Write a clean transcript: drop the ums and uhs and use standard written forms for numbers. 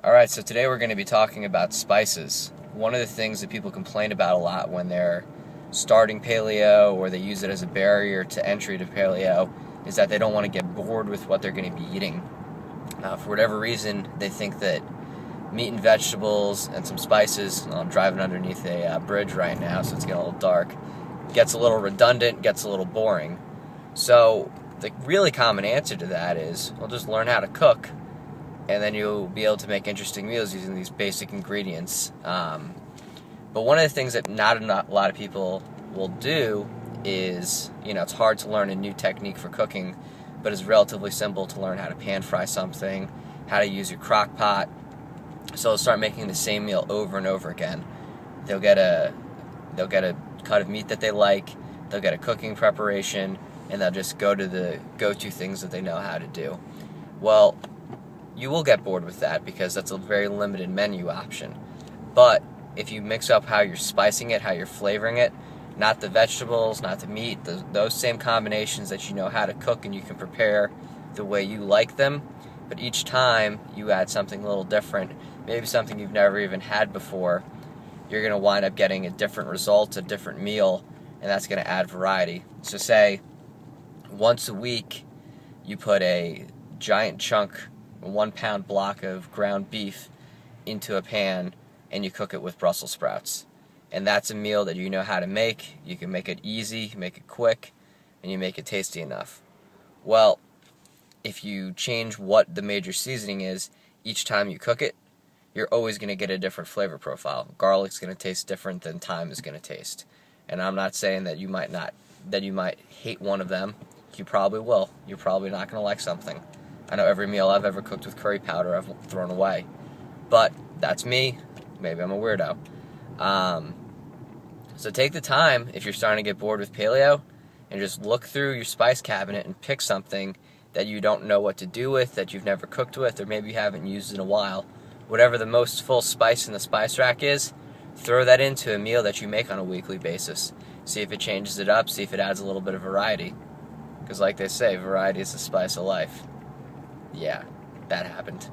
Alright, so today we're going to be talking about spices. One of the things that people complain about a lot when they're starting paleo or they use it as a barrier to entry to paleo is that they don't want to get bored with what they're going to be eating. For whatever reason, they think that meat and vegetables and some spices, I'm driving underneath a bridge right now, so it's getting a little dark, gets a little redundant, gets a little boring. So the really common answer to that is, well, just learn how to cook, and then you'll be able to make interesting meals using these basic ingredients. But one of the things that not a lot of people will do is, it's hard to learn a new technique for cooking, but it's relatively simple to learn how to pan fry something, how to use your crock pot. So they'll start making the same meal over and over again. They'll get a cut of meat that they like, they'll get a cooking preparation, and they'll just go to the go-to things that they know how to do. Well, you will get bored with that because that's a very limited menu option. But if you mix up how you're spicing it, how you're flavoring it, not the vegetables, not the meat, those same combinations that you know how to cook and you can prepare the way you like them, but each time you add something a little different, maybe something you've never even had before, you're going to wind up getting a different result, a different meal, and that's going to add variety. So say once a week you put a giant chunk, a 1 pound block of ground beef into a pan and you cook it with Brussels sprouts. And that's a meal that you know how to make. You can make it easy, you make it quick, and you make it tasty enough. Well, if you change what the major seasoning is each time you cook it, you're always going to get a different flavor profile. Garlic's going to taste different than thyme is going to taste. And I'm not saying that you might hate one of them. You probably will. You're probably not going to like something. I know every meal I've ever cooked with curry powder I've thrown away. But that's me. Maybe I'm a weirdo. So take the time, if you're starting to get bored with paleo, and just look through your spice cabinet and pick something that you don't know what to do with, that you've never cooked with, or maybe you haven't used in a while. Whatever the most full spice in the spice rack is, throw that into a meal that you make on a weekly basis. See if it changes it up, see if it adds a little bit of variety. Because like they say, variety is the spice of life. Yeah, that happened.